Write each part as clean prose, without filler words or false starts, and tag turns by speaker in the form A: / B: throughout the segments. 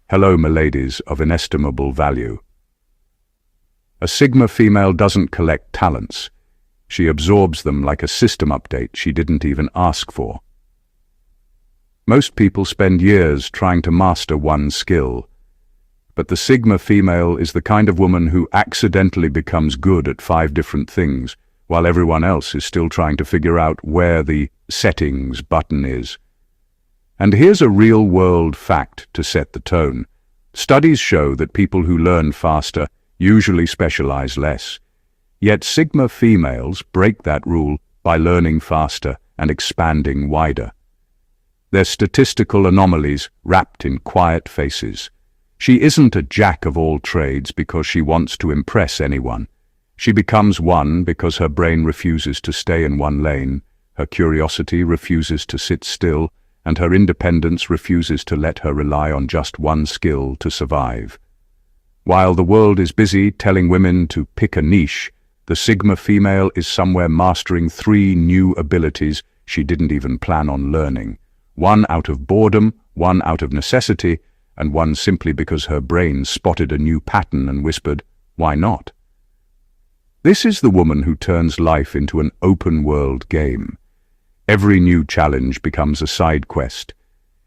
A: Hello, miladies of inestimable value. A Sigma female doesn't collect talents. She absorbs them like a system update she didn't even ask for. Most people spend years trying to master one skill, but the Sigma female is the kind of woman who accidentally becomes good at 5 different things, while everyone else is still trying to figure out where the settings button is. And here's a real-world fact to set the tone. Studies show that people who learn faster usually specialize less. Yet Sigma females break that rule by learning faster and expanding wider. They're statistical anomalies wrapped in quiet faces. She isn't a jack of all trades because she wants to impress anyone. She becomes one because her brain refuses to stay in one lane, her curiosity refuses to sit still, and her independence refuses to let her rely on just one skill to survive. While the world is busy telling women to pick a niche, the Sigma female is somewhere mastering 3 new abilities she didn't even plan on learning. One out of boredom, one out of necessity, and one simply because her brain spotted a new pattern and whispered, "Why not?" This is the woman who turns life into an open-world game. Every new challenge becomes a side quest.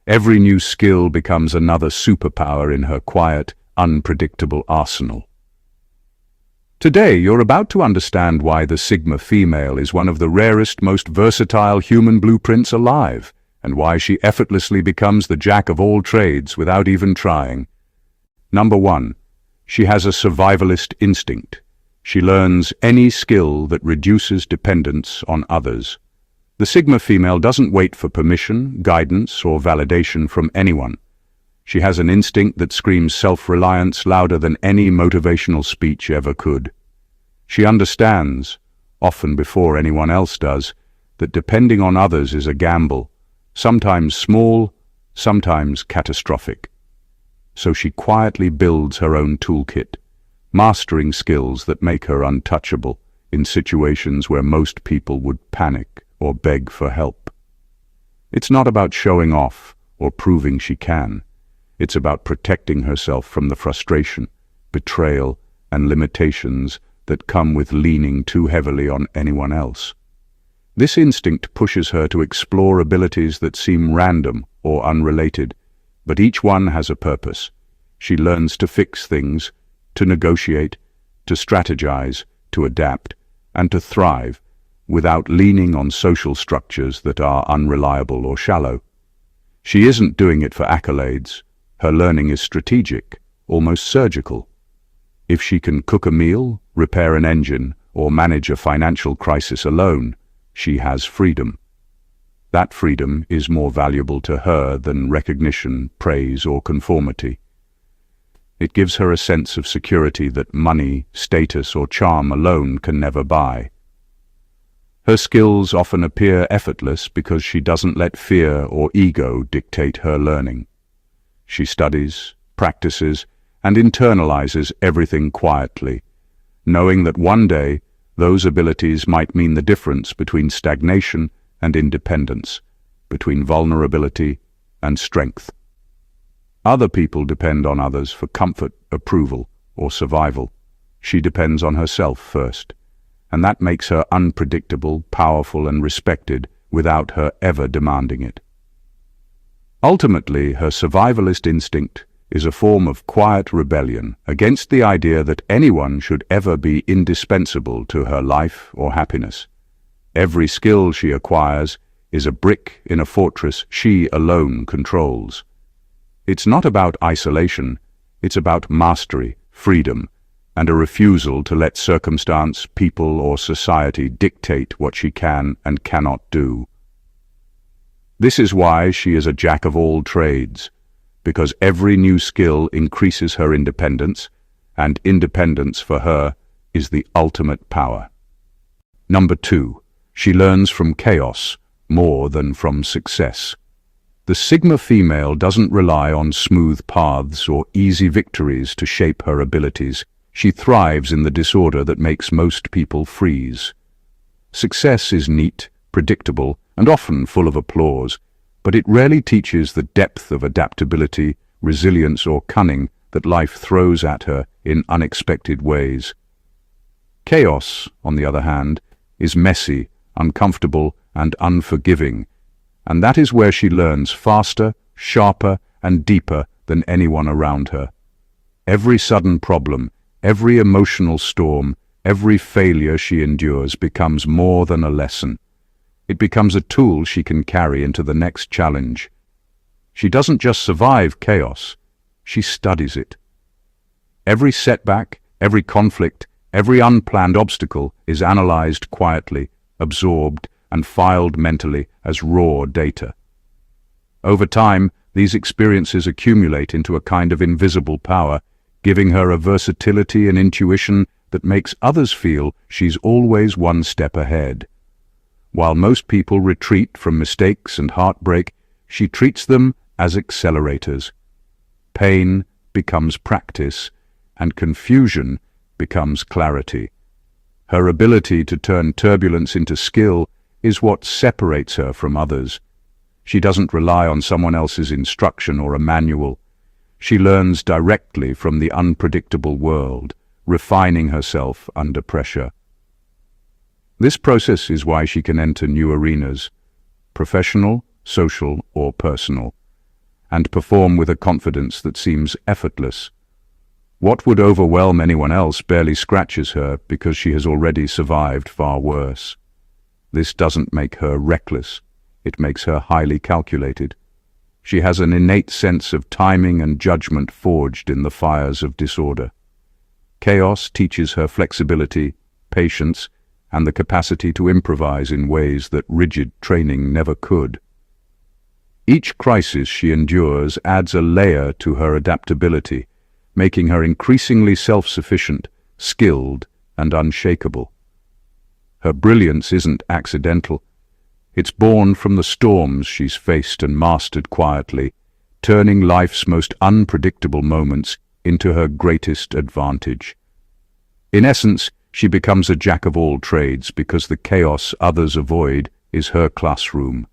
A: Every new skill becomes another superpower in her quiet, unpredictable arsenal. Today, you're about to understand why the Sigma female is one of the rarest, most versatile human blueprints alive, and why she effortlessly becomes the jack of all trades without even trying. Number 1. She has a survivalist instinct. She learns any skill that reduces dependence on others. The Sigma female doesn't wait for permission, guidance, or validation from anyone. She has an instinct that screams self-reliance louder than any motivational speech ever could. She understands, often before anyone else does, that depending on others is a gamble, sometimes small, sometimes catastrophic. So she quietly builds her own toolkit, mastering skills that make her untouchable in situations where most people would panic or beg for help. It's not about showing off or proving she can. It's about protecting herself from the frustration, betrayal, and limitations that come with leaning too heavily on anyone else. This instinct pushes her to explore abilities that seem random or unrelated, but each one has a purpose. She learns to fix things, to negotiate, to strategize, to adapt, and to thrive without leaning on social structures that are unreliable or shallow. She isn't doing it for accolades. Her learning is strategic, almost surgical. If she can cook a meal, repair an engine, or manage a financial crisis alone, she has freedom. That freedom is more valuable to her than recognition, praise, or conformity. It gives her a sense of security that money, status, or charm alone can never buy. Her skills often appear effortless because she doesn't let fear or ego dictate her learning. She studies, practices, and internalizes everything quietly, knowing that one day those abilities might mean the difference between stagnation and independence, between vulnerability and strength. Other people depend on others for comfort, approval, or survival. She depends on herself first, and that makes her unpredictable, powerful, and respected without her ever demanding it. Ultimately, her survivalist instinct is a form of quiet rebellion against the idea that anyone should ever be indispensable to her life or happiness. Every skill she acquires is a brick in a fortress she alone controls. It's not about isolation, it's about mastery, freedom, and a refusal to let circumstance, people, or society dictate what she can and cannot do. This is why she is a jack of all trades, because every new skill increases her independence, and independence for her is the ultimate power. Number 2, she learns from chaos more than from success. The Sigma female doesn't rely on smooth paths or easy victories to shape her abilities. She thrives in the disorder that makes most people freeze. Success is neat, predictable, and often full of applause, but it rarely teaches the depth of adaptability resilience, or cunning that life throws at her in unexpected ways. Chaos, on the other hand, is messy, uncomfortable, and unforgiving, and that is where she learns faster, sharper, and deeper than anyone around her. Every sudden problem, every emotional storm, every failure she endures becomes more than a lesson. It becomes a tool she can carry into the next challenge. She doesn't just survive chaos, she studies it. Every setback, every conflict, every unplanned obstacle is analyzed quietly, absorbed, and filed mentally as raw data. Over time, these experiences accumulate into a kind of invisible power, giving her a versatility and intuition that makes others feel she's always one step ahead. While most people retreat from mistakes and heartbreak, she treats them as accelerators. Pain becomes practice, and confusion becomes clarity. Her ability to turn turbulence into skill is what separates her from others. She doesn't rely on someone else's instruction or a manual. She learns directly from the unpredictable world, refining herself under pressure. This process is why she can enter new arenas, professional, social, or personal, and perform with a confidence that seems effortless. What would overwhelm anyone else barely scratches her because she has already survived far worse. This doesn't make her reckless, it makes her highly calculated. She has an innate sense of timing and judgment forged in the fires of disorder. Chaos teaches her flexibility, patience, and the capacity to improvise in ways that rigid training never could. Each crisis she endures adds a layer to her adaptability, making her increasingly self-sufficient, skilled, and unshakable. Her brilliance isn't accidental. It's born from the storms she's faced and mastered quietly, turning life's most unpredictable moments into her greatest advantage. In essence, she becomes a jack of all trades because the chaos others avoid is her classroom,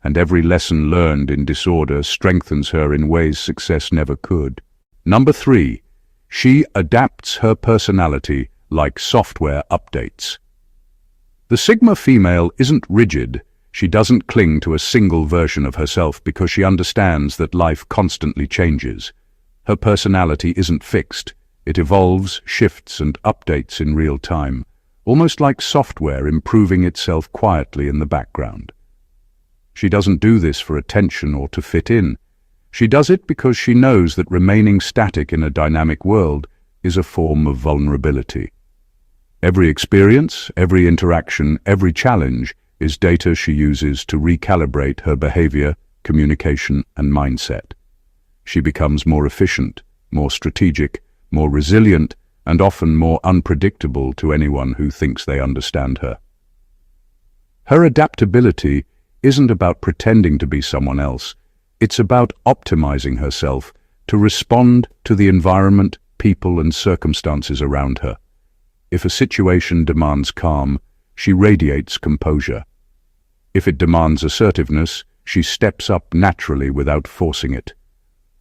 A: and every lesson learned in disorder strengthens her in ways success never could. Number 3. She adapts her personality like software updates. The Sigma female isn't rigid. She doesn't cling to a single version of herself because she understands that life constantly changes. Her personality isn't fixed. It evolves, shifts, and updates in real time, almost like software improving itself quietly in the background. She doesn't do this for attention or to fit in. She does it because she knows that remaining static in a dynamic world is a form of vulnerability. Every experience, every interaction, every challenge is data she uses to recalibrate her behavior, communication, and mindset. She becomes more efficient, more strategic, more resilient, and often more unpredictable to anyone who thinks they understand her. Her adaptability isn't about pretending to be someone else. It's about optimizing herself to respond to the environment, people, and circumstances around her. If a situation demands calm, she radiates composure. If it demands assertiveness, she steps up naturally without forcing it.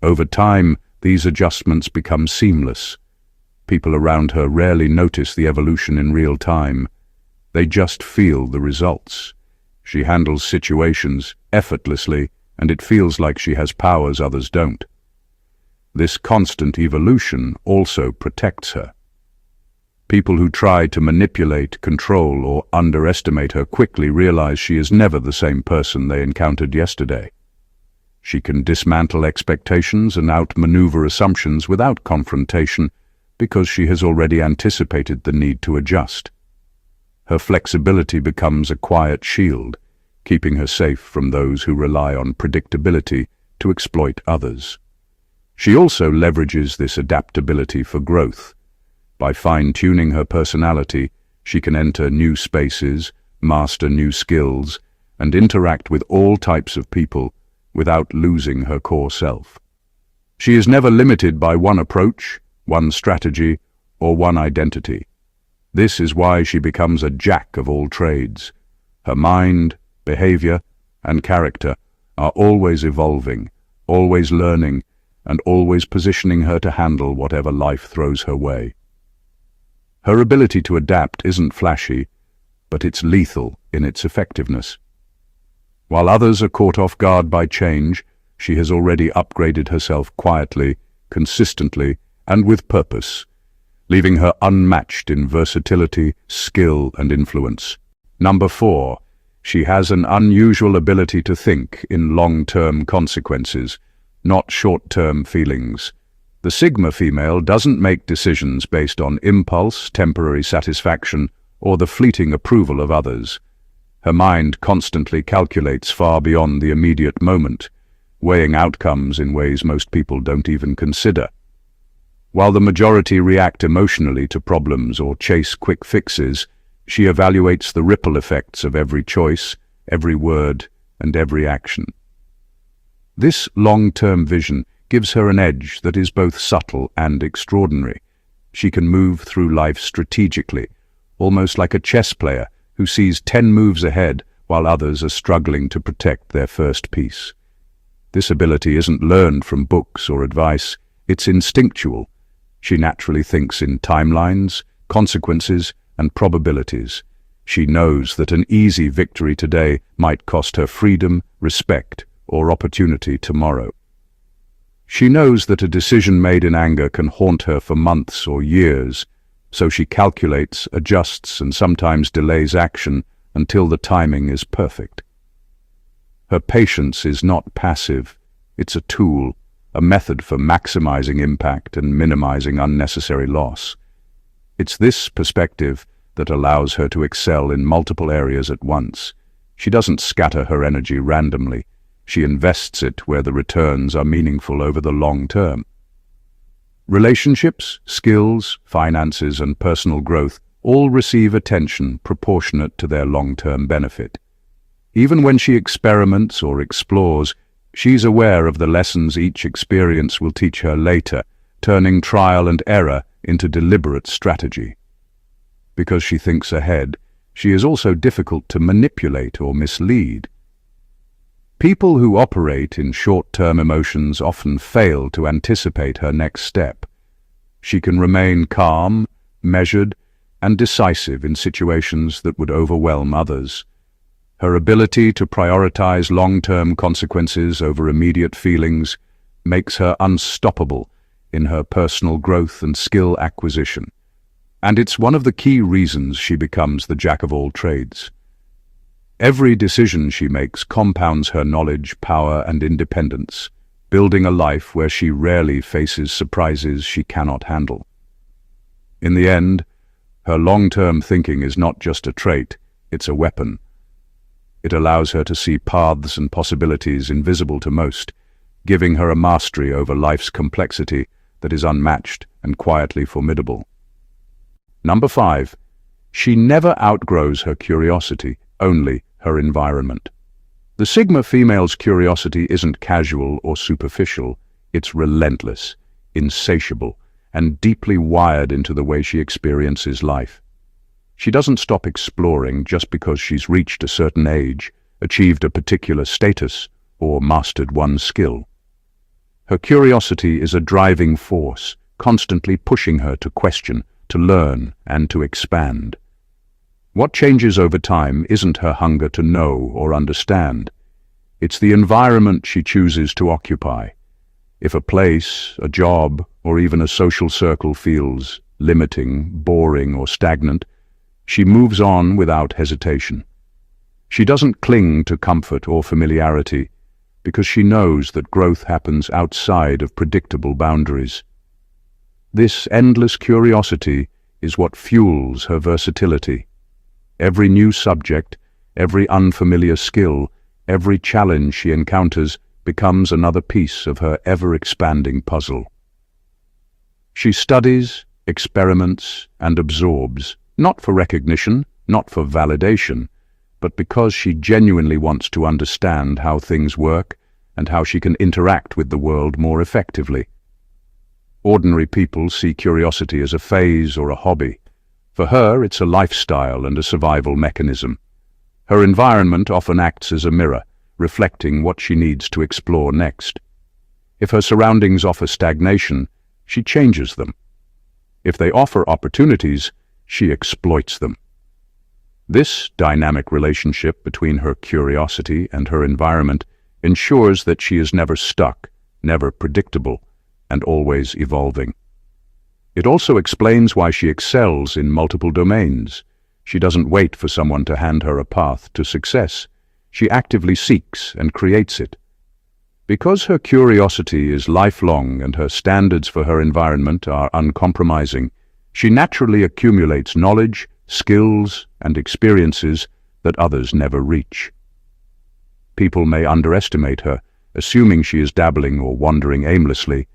A: Over time, these adjustments become seamless. People around her rarely notice the evolution in real time. They just feel the results. She handles situations effortlessly, and it feels like she has powers others don't. This constant evolution also protects her. People who try to manipulate, control, or underestimate her quickly realize she is never the same person they encountered yesterday. She can dismantle expectations and outmaneuver assumptions without confrontation because she has already anticipated the need to adjust. Her flexibility becomes a quiet shield, keeping her safe from those who rely on predictability to exploit others. She also leverages this adaptability for growth. By fine-tuning her personality, she can enter new spaces, master new skills, and interact with all types of people without losing her core self. She is never limited by one approach, one strategy, or one identity. This is why she becomes a jack of all trades. Her mind, behavior, and character are always evolving, always learning, and always positioning her to handle whatever life throws her way. Her ability to adapt isn't flashy, but it's lethal in its effectiveness. While others are caught off guard by change, she has already upgraded herself quietly, consistently, and with purpose, leaving her unmatched in versatility, skill, and influence. Number 4. She has an unusual ability to think in long-term consequences, not short-term feelings. The Sigma female doesn't make decisions based on impulse, temporary satisfaction, or the fleeting approval of others. Her mind constantly calculates far beyond the immediate moment, weighing outcomes in ways most people don't even consider. While the majority react emotionally to problems or chase quick fixes, she evaluates the ripple effects of every choice, every word, and every action. This long-term vision gives her an edge that is both subtle and extraordinary. She can move through life strategically, almost like a chess player who sees 10 moves ahead while others are struggling to protect their first piece. This ability isn't learned from books or advice, it's instinctual. She naturally thinks in timelines, consequences, and probabilities. She knows that an easy victory today might cost her freedom, respect, or opportunity tomorrow. She knows that a decision made in anger can haunt her for months or years, so she calculates, adjusts, and sometimes delays action until the timing is perfect. Her patience is not passive, it's a tool, a method for maximizing impact and minimizing unnecessary loss. It's this perspective that allows her to excel in multiple areas at once. She doesn't scatter her energy randomly. She invests it where the returns are meaningful over the long term. Relationships, skills, finances, and personal growth all receive attention proportionate to their long-term benefit. Even when she experiments or explores, she's aware of the lessons each experience will teach her later, turning trial and error into deliberate strategy. Because she thinks ahead, she is also difficult to manipulate or mislead. People who operate in short-term emotions often fail to anticipate her next step. She can remain calm, measured, and decisive in situations that would overwhelm others. Her ability to prioritize long-term consequences over immediate feelings makes her unstoppable in her personal growth and skill acquisition. And it's one of the key reasons she becomes the jack of all trades. Every decision she makes compounds her knowledge, power, and independence, building a life where she rarely faces surprises she cannot handle. In the end, her long-term thinking is not just a trait, it's a weapon. It allows her to see paths and possibilities invisible to most, giving her a mastery over life's complexity that is unmatched and quietly formidable. Number 5. She never outgrows her curiosity, only her environment. The Sigma female's curiosity isn't casual or superficial, it's relentless, insatiable, and deeply wired into the way she experiences life. She doesn't stop exploring just because she's reached a certain age, achieved a particular status, or mastered one skill. Her curiosity is a driving force, constantly pushing her to question, to learn, and to expand. What changes over time isn't her hunger to know or understand. It's the environment she chooses to occupy. If a place, a job, or even a social circle feels limiting, boring, or stagnant, she moves on without hesitation. She doesn't cling to comfort or familiarity because she knows that growth happens outside of predictable boundaries. This endless curiosity is what fuels her versatility. Every new subject, every unfamiliar skill, every challenge she encounters becomes another piece of her ever-expanding puzzle. She studies, experiments, and absorbs, not for recognition, not for validation, but because she genuinely wants to understand how things work and how she can interact with the world more effectively. Ordinary people see curiosity as a phase or a hobby. For her, it's a lifestyle and a survival mechanism. Her environment often acts as a mirror, reflecting what she needs to explore next. If her surroundings offer stagnation, she changes them. If they offer opportunities, she exploits them. This dynamic relationship between her curiosity and her environment ensures that she is never stuck, never predictable, and always evolving. It also explains why she excels in multiple domains. She doesn't wait for someone to hand her a path to success. She actively seeks and creates it. Because her curiosity is lifelong and her standards for her environment are uncompromising, she naturally accumulates knowledge, skills, and experiences that others never reach. People may underestimate her, assuming she is dabbling or wandering aimlessly,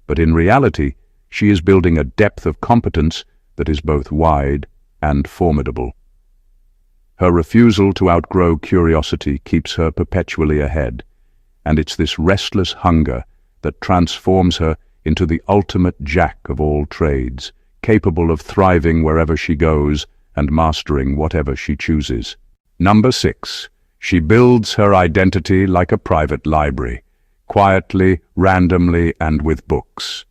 A: but in reality, she is building a depth of competence that is both wide and formidable. Her refusal to outgrow curiosity keeps her perpetually ahead, and it's this restless hunger that transforms her into the ultimate jack of all trades, capable of thriving wherever she goes and mastering whatever she chooses. Number 6. She builds her identity like a private library, quietly, randomly, and with books.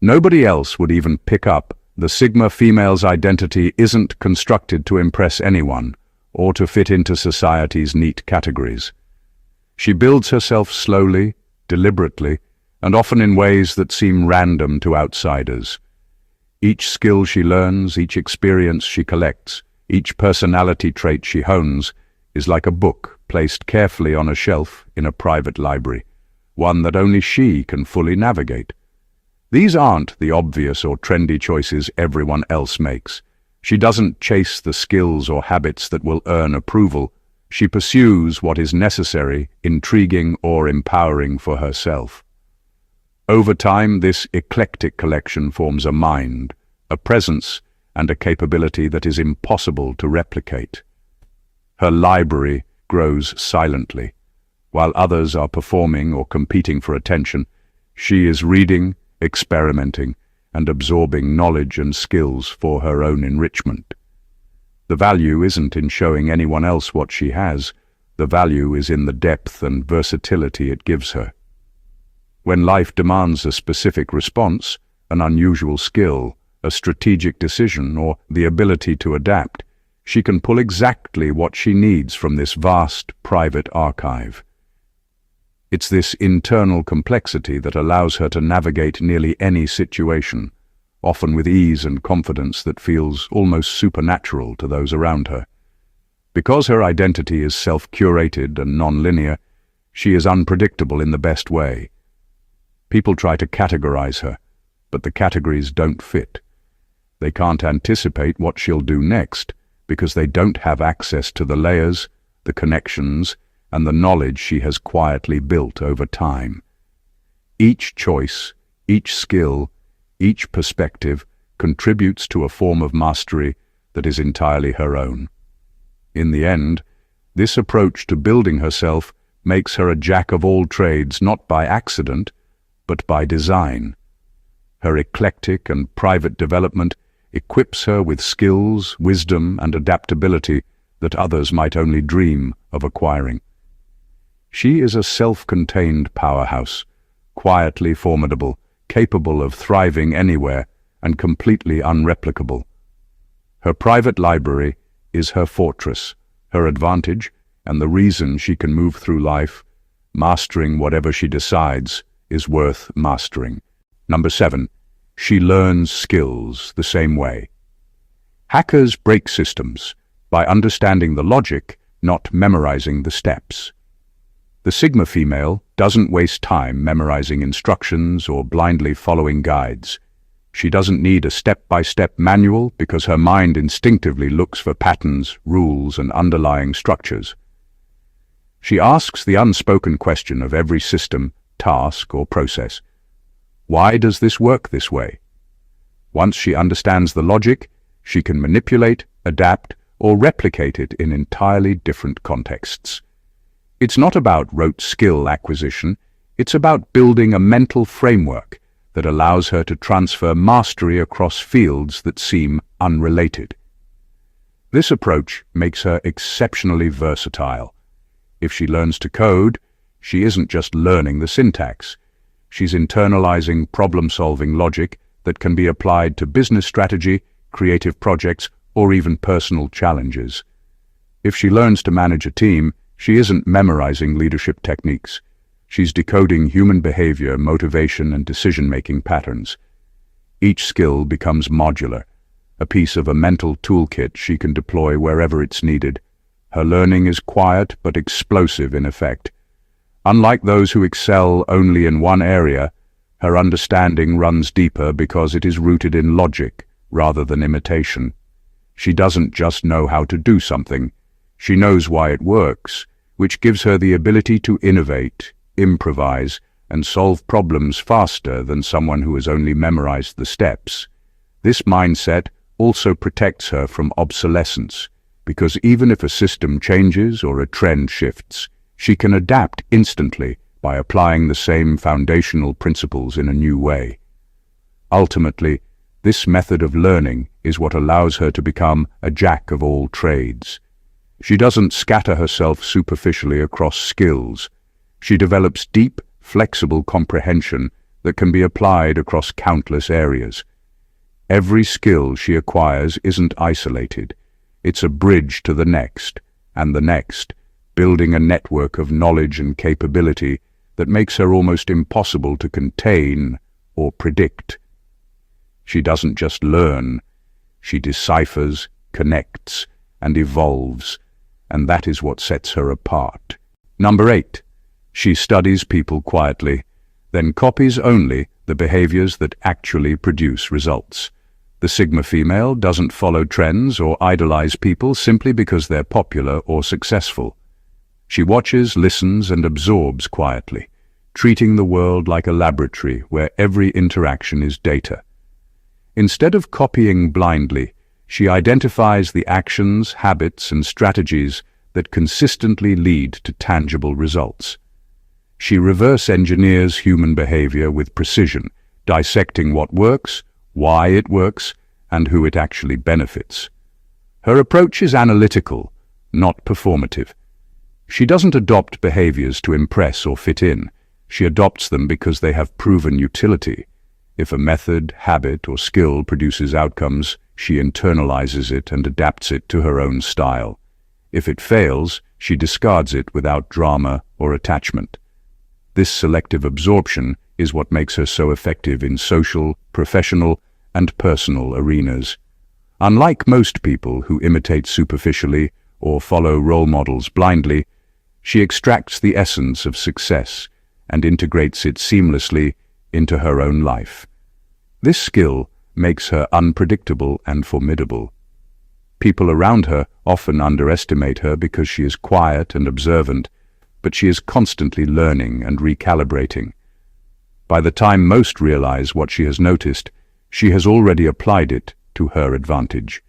A: Nobody else would even pick up the Sigma female's identity isn't constructed to impress anyone or to fit into society's neat categories. She builds herself slowly, deliberately, and often in ways that seem random to outsiders. Each skill she learns, each experience she collects, each personality trait she hones is like a book placed carefully on a shelf in a private library, one that only she can fully navigate. These aren't the obvious or trendy choices everyone else makes. She doesn't chase the skills or habits that will earn approval. She pursues what is necessary, intriguing, or empowering for herself. Over time, this eclectic collection forms a mind, a presence, and a capability that is impossible to replicate. Her library grows silently. While others are performing or competing for attention, she is reading, experimenting, and absorbing knowledge and skills for her own enrichment. The value isn't in showing anyone else what she has. The value is in the depth and versatility it gives her. When life demands a specific response, an unusual skill, a strategic decision, or the ability to adapt, she can pull exactly what she needs from this vast, private archive. It's this internal complexity that allows her to navigate nearly any situation, often with ease and confidence that feels almost supernatural to those around her. Because her identity is self-curated and non-linear, she is unpredictable in the best way. People try to categorize her, but the categories don't fit. They can't anticipate what she'll do next because they don't have access to the layers, the connections, and the knowledge she has quietly built over time. Each choice, each skill, each perspective contributes to a form of mastery that is entirely her own. In the end, this approach to building herself makes her a jack of all trades not by accident, but by design. Her eclectic and private development equips her with skills, wisdom, and adaptability that others might only dream of acquiring. She is a self-contained powerhouse, quietly formidable, capable of thriving anywhere, and completely unreplicable. Her private library is her fortress, her advantage, and the reason she can move through life. Mastering whatever she decides is worth mastering. Number 7. She learns skills the same way. Hackers break systems by understanding the logic, not memorizing the steps. The Sigma female doesn't waste time memorizing instructions or blindly following guides. She doesn't need a step-by-step manual because her mind instinctively looks for patterns, rules, and underlying structures. She asks the unspoken question of every system, task, or process. Why does this work this way? Once she understands the logic, she can manipulate, adapt, or replicate it in entirely different contexts. It's not about rote skill acquisition, it's about building a mental framework that allows her to transfer mastery across fields that seem unrelated. This approach makes her exceptionally versatile. If she learns to code, she isn't just learning the syntax, She's internalizing problem-solving logic that can be applied to business strategy, creative projects, or even personal challenges. If she learns to manage a team, she isn't memorizing leadership techniques. She's decoding human behavior, motivation, and decision-making patterns. Each skill becomes modular, a piece of a mental toolkit she can deploy wherever it's needed. Her learning is quiet but explosive in effect. Unlike those who excel only in one area, her understanding runs deeper because it is rooted in logic rather than imitation. She doesn't just know how to do something, she knows why it works, which gives her the ability to innovate, improvise, and solve problems faster than someone who has only memorized the steps. This mindset also protects her from obsolescence, because even if a system changes or a trend shifts, she can adapt instantly by applying the same foundational principles in a new way. Ultimately, this method of learning is what allows her to become a jack of all trades. She doesn't scatter herself superficially across skills. She develops deep, flexible comprehension that can be applied across countless areas. Every skill she acquires isn't isolated. It's a bridge to the next, and the next, building a network of knowledge and capability that makes her almost impossible to contain or predict. She doesn't just learn, she deciphers, connects, and evolves, and that is what sets her apart. Number 8. She studies people quietly, then copies only the behaviors that actually produce results. The Sigma female doesn't follow trends or idolize people simply because they're popular or successful. She watches, listens, and absorbs quietly, treating the world like a laboratory where every interaction is data. Instead of copying blindly, she identifies the actions, habits, and strategies that consistently lead to tangible results. She reverse engineers human behavior with precision, dissecting what works, why it works, and who it actually benefits. Her approach is analytical, not performative. She doesn't adopt behaviors to impress or fit in. She adopts them because they have proven utility. If a method, habit, or skill produces outcomes, she internalizes it and adapts it to her own style. If it fails, she discards it without drama or attachment. This selective absorption is what makes her so effective in social, professional, and personal arenas. Unlike most people who imitate superficially or follow role models blindly, she extracts the essence of success and integrates it seamlessly into her own life. This skill makes her unpredictable and formidable. People around her often underestimate her because she is quiet and observant, but she is constantly learning and recalibrating. By the time most realize what she has noticed, she has already applied it to her advantage.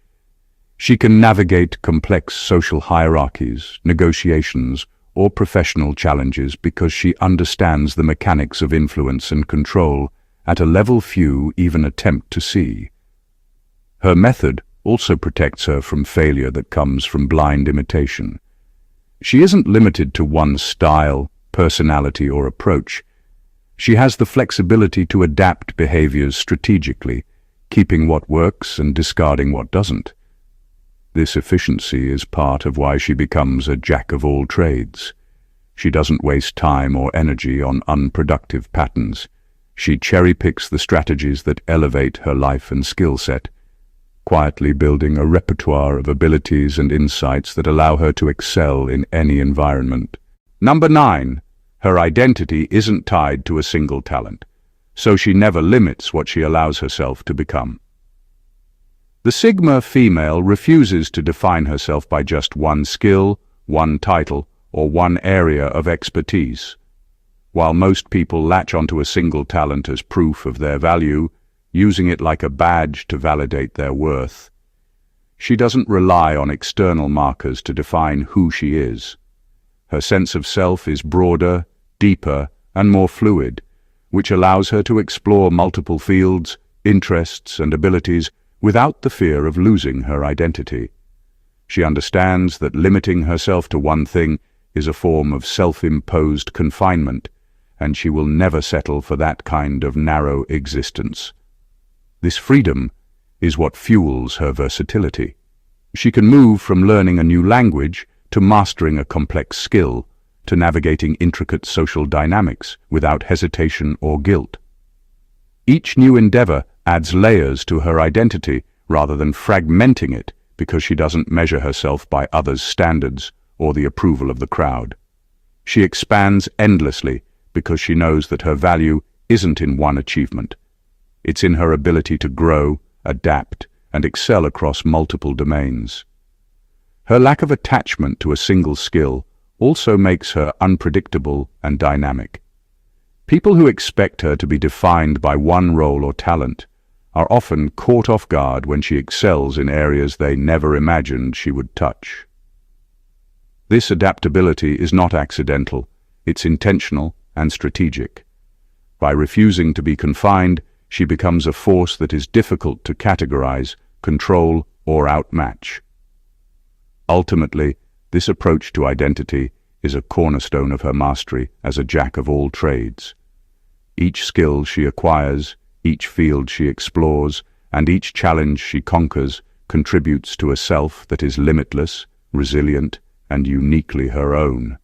A: She can navigate complex social hierarchies, negotiations, or professional challenges because she understands the mechanics of influence and control at a level few even attempt to see. Her method also protects her from failure that comes from blind imitation. She isn't limited to one style, personality, or approach. She has the flexibility to adapt behaviors strategically, keeping what works and discarding what doesn't. This efficiency is part of why she becomes a jack of all trades. She doesn't waste time or energy on unproductive patterns. She cherry-picks the strategies that elevate her life and skill set, quietly building a repertoire of abilities and insights that allow her to excel in any environment. Number 9. Her identity isn't tied to a single talent, so she never limits what she allows herself to become. The Sigma female refuses to define herself by just one skill, one title, or one area of expertise. While most people latch onto a single talent as proof of their value, using it like a badge to validate their worth, she doesn't rely on external markers to define who she is. Her sense of self is broader, deeper, and more fluid, which allows her to explore multiple fields, interests, and abilities without the fear of losing her identity. She understands that limiting herself to one thing is a form of self-imposed confinement, and she will never settle for that kind of narrow existence. This freedom is what fuels her versatility. She can move from learning a new language to mastering a complex skill, to navigating intricate social dynamics without hesitation or guilt. Each new endeavor adds layers to her identity rather than fragmenting it because she doesn't measure herself by others' standards or the approval of the crowd. She expands endlessly because she knows that her value isn't in one achievement. It's in her ability to grow, adapt, and excel across multiple domains. Her lack of attachment to a single skill also makes her unpredictable and dynamic. People who expect her to be defined by one role or talent are often caught off guard when she excels in areas they never imagined she would touch. This adaptability is not accidental, it's intentional and strategic. By refusing to be confined, she becomes a force that is difficult to categorize, control, or outmatch. Ultimately, this approach to identity is a cornerstone of her mastery as a jack of all trades. Each skill she acquires, each field she explores, and each challenge she conquers contributes to a self that is limitless, resilient, and uniquely her own.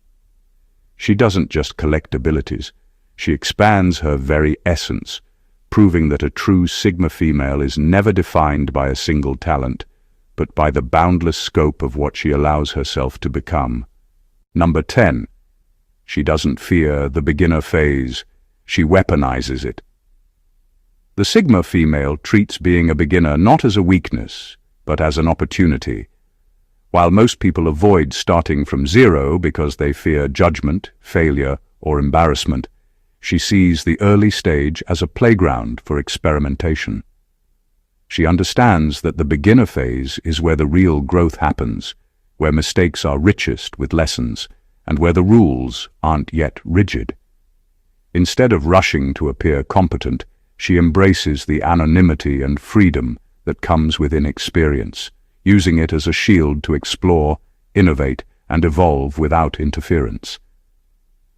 A: She doesn't just collect abilities, she expands her very essence, proving that a true Sigma female is never defined by a single talent, but by the boundless scope of what she allows herself to become. Number 10. She doesn't fear the beginner phase, she weaponizes it. The Sigma female treats being a beginner not as a weakness, but as an opportunity. While most people avoid starting from zero because they fear judgment, failure, or embarrassment, she sees the early stage as a playground for experimentation. She understands that the beginner phase is where the real growth happens, where mistakes are richest with lessons, and where the rules aren't yet rigid. Instead of rushing to appear competent, she embraces the anonymity and freedom that comes with inexperience, using it as a shield to explore, innovate, and evolve without interference.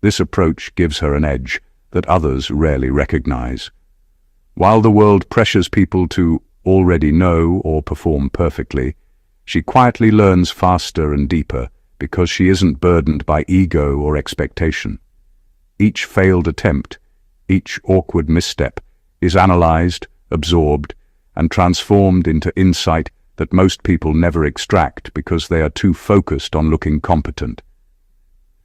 A: This approach gives her an edge that others rarely recognize. While the world pressures people to already know or perform perfectly, she quietly learns faster and deeper because she isn't burdened by ego or expectation. Each failed attempt, each awkward misstep, is analyzed, absorbed, and transformed into insight that most people never extract because they are too focused on looking competent.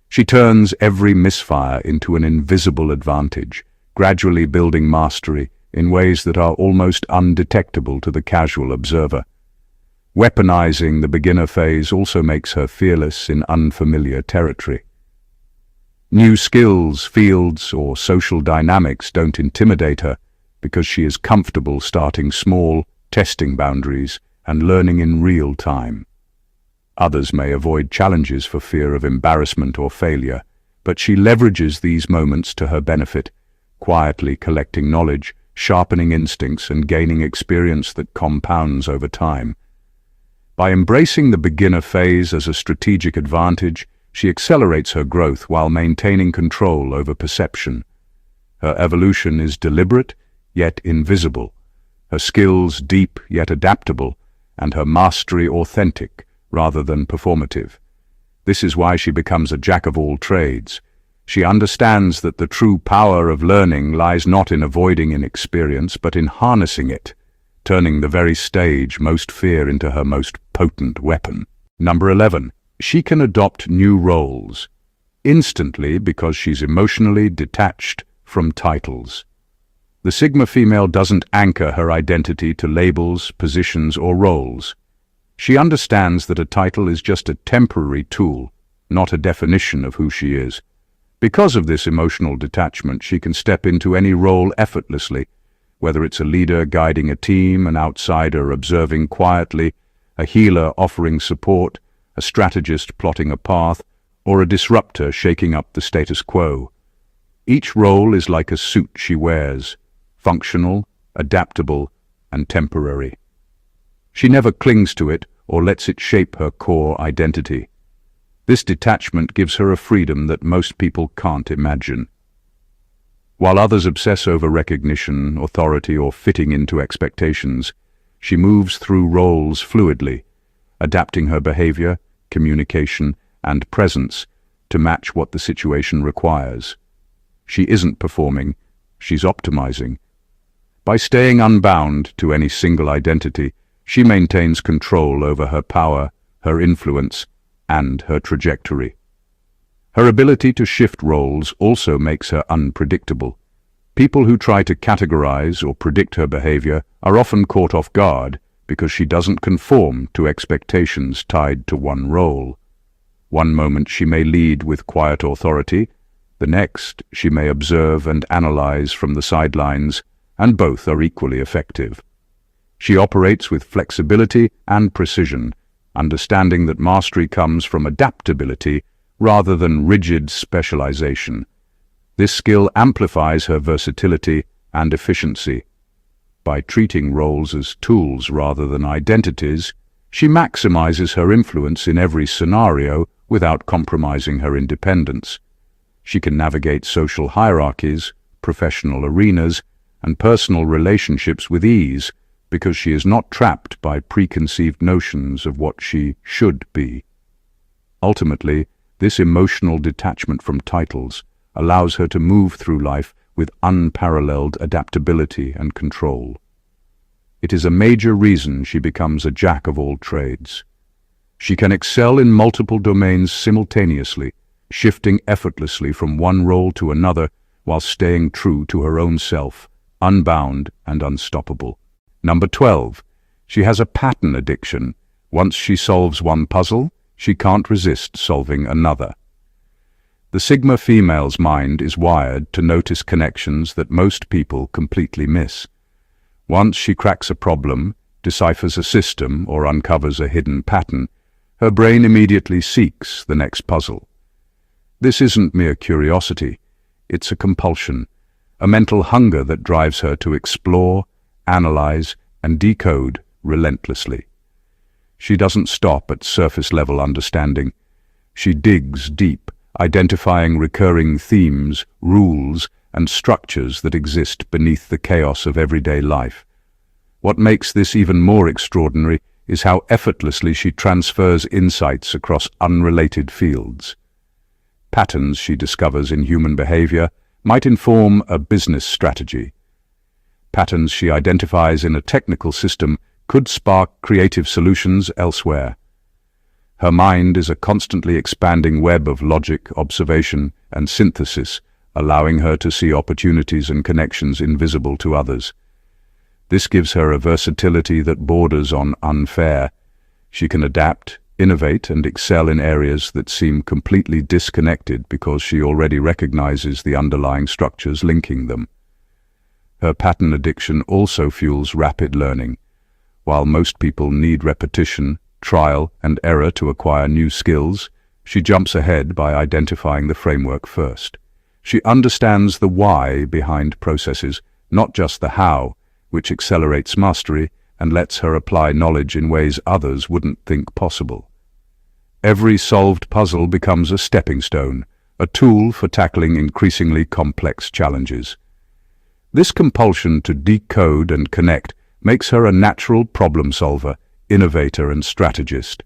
A: She turns every misfire into an invisible advantage, gradually building mastery in ways that are almost undetectable to the casual observer. Weaponizing the beginner phase also makes her fearless in unfamiliar territory. New skills, fields, or social dynamics don't intimidate her because she is comfortable starting small, testing boundaries, and learning in real time. Others may avoid challenges for fear of embarrassment or failure, but she leverages these moments to her benefit, quietly collecting knowledge, sharpening instincts, and gaining experience that compounds over time. By embracing the beginner phase as a strategic advantage, she accelerates her growth while maintaining control over perception. Her evolution is deliberate, yet invisible, her skills deep yet adaptable, and her mastery authentic rather than performative. This is why she becomes a jack of all trades. She understands that the true power of learning lies not in avoiding inexperience, but in harnessing it, turning the very stage most fear into her most potent weapon. Number 11. She can adopt new roles instantly because she's emotionally detached from titles. The Sigma female doesn't anchor her identity to labels, positions, or roles. She understands that a title is just a temporary tool, not a definition of who she is. Because of this emotional detachment, she can step into any role effortlessly, whether it's a leader guiding a team, an outsider observing quietly, a healer offering support, a strategist plotting a path, or a disruptor shaking up the status quo. Each role is like a suit she wears, functional, adaptable, and temporary. She never clings to it or lets it shape her core identity. This detachment gives her a freedom that most people can't imagine. While others obsess over recognition, authority, or fitting into expectations, she moves through roles fluidly, adapting her behavior, communication, and presence to match what the situation requires. She isn't performing, she's optimizing. By staying unbound to any single identity, she maintains control over her power, her influence, and her trajectory. Her ability to shift roles also makes her unpredictable. People who try to categorize or predict her behavior are often caught off guard because she doesn't conform to expectations tied to one role. One moment she may lead with quiet authority, the next she may observe and analyze from the sidelines, and both are equally effective. She operates with flexibility and precision, understanding that mastery comes from adaptability rather than rigid specialization. This skill amplifies her versatility and efficiency. By treating roles as tools rather than identities, she maximizes her influence in every scenario without compromising her independence. She can navigate social hierarchies, professional arenas, and personal relationships with ease because she is not trapped by preconceived notions of what she should be. Ultimately, this emotional detachment from titles allows her to move through life with unparalleled adaptability and control. It is a major reason she becomes a jack of all trades. She can excel in multiple domains simultaneously, shifting effortlessly from one role to another while staying true to her own self, unbound and unstoppable. Number 12. She has a pattern addiction. Once she solves one puzzle, she can't resist solving another. The Sigma female's mind is wired to notice connections that most people completely miss. Once she cracks a problem, deciphers a system, or uncovers a hidden pattern, her brain immediately seeks the next puzzle. This isn't mere curiosity, it's a compulsion, a mental hunger that drives her to explore, analyze, and decode relentlessly. She doesn't stop at surface-level understanding. She digs deep, identifying recurring themes, rules, and structures that exist beneath the chaos of everyday life. What makes this even more extraordinary is how effortlessly she transfers insights across unrelated fields. Patterns she discovers in human behavior might inform a business strategy. Patterns she identifies in a technical system could spark creative solutions elsewhere. Her mind is a constantly expanding web of logic, observation, and synthesis, allowing her to see opportunities and connections invisible to others. This gives her a versatility that borders on unfair. She can adapt, innovate, and excel in areas that seem completely disconnected because she already recognizes the underlying structures linking them. Her pattern addiction also fuels rapid learning. While most people need repetition, trial, and error to acquire new skills, she jumps ahead by identifying the framework first. She understands the why behind processes, not just the how, which accelerates mastery and lets her apply knowledge in ways others wouldn't think possible. Every solved puzzle becomes a stepping stone, a tool for tackling increasingly complex challenges. This compulsion to decode and connect makes her a natural problem solver, innovator, and strategist.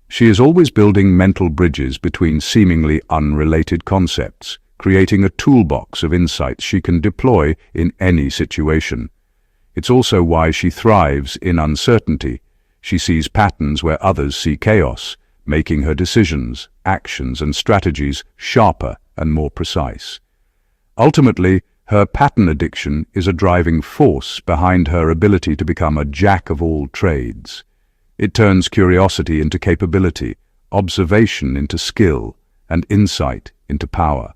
A: She is always building mental bridges between seemingly unrelated concepts, creating a toolbox of insights she can deploy in any situation. It's also why she thrives in uncertainty. She sees patterns where others see chaos, making her decisions, actions, and strategies sharper and more precise. Ultimately, her pattern addiction is a driving force behind her ability to become a jack of all trades. It turns curiosity into capability, observation into skill, and insight into power.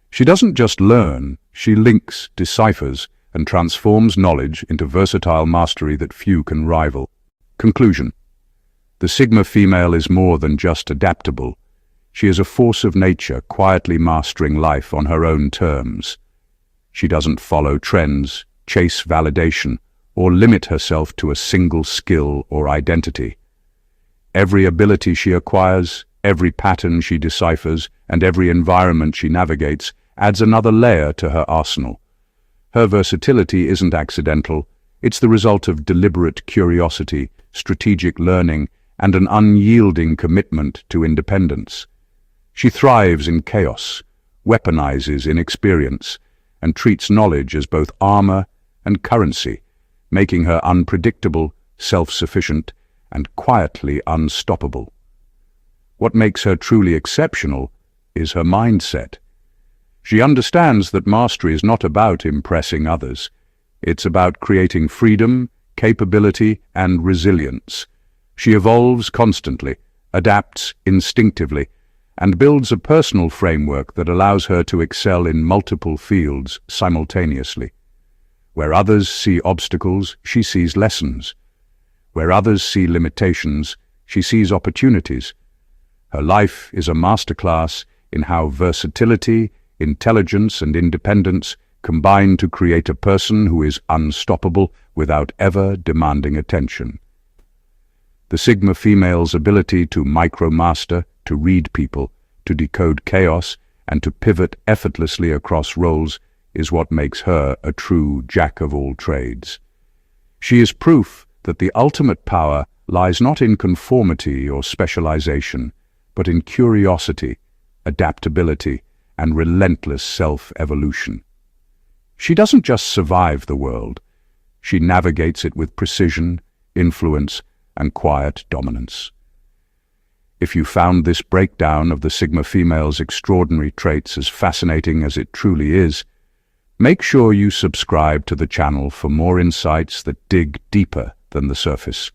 A: She doesn't just learn, she links, deciphers, and transforms knowledge into versatile mastery that few can rival. Conclusion. The Sigma female is more than just adaptable. She is a force of nature, quietly mastering life on her own terms. She doesn't follow trends, chase validation, or limit herself to a single skill or identity. Every ability she acquires, every pattern she deciphers, and every environment she navigates adds another layer to her arsenal. Her versatility isn't accidental, it's the result of deliberate curiosity, strategic learning, and an unyielding commitment to independence. She thrives in chaos, weaponizes inexperience, and treats knowledge as both armor and currency, making her unpredictable, self-sufficient, and quietly unstoppable. What makes her truly exceptional is her mindset. She understands that mastery is not about impressing others. It's about creating freedom, capability, and resilience. She evolves constantly, adapts instinctively, and builds a personal framework that allows her to excel in multiple fields simultaneously. Where others see obstacles, she sees lessons. Where others see limitations, she sees opportunities. Her life is a masterclass in how versatility, intelligence, and independence combine to create a person who is unstoppable without ever demanding attention. The Sigma female's ability to micromaster, to read people, to decode chaos, and to pivot effortlessly across roles is what makes her a true jack-of-all-trades. She is proof that the ultimate power lies not in conformity or specialization, but in curiosity, adaptability, and relentless self-evolution. She doesn't just survive the world, she navigates it with precision, influence, and quiet dominance. If you found this breakdown of the Sigma female's extraordinary traits as fascinating as it truly is, make sure you subscribe to the channel for more insights that dig deeper than the surface.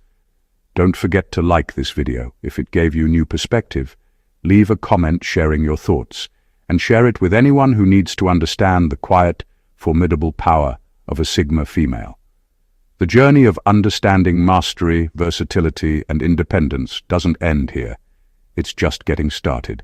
A: Don't forget to like this video if it gave you new perspective. Leave a comment sharing your thoughts, and share it with anyone who needs to understand the quiet, formidable power of a Sigma female. The journey of understanding mastery, versatility, and independence doesn't end here. It's just getting started.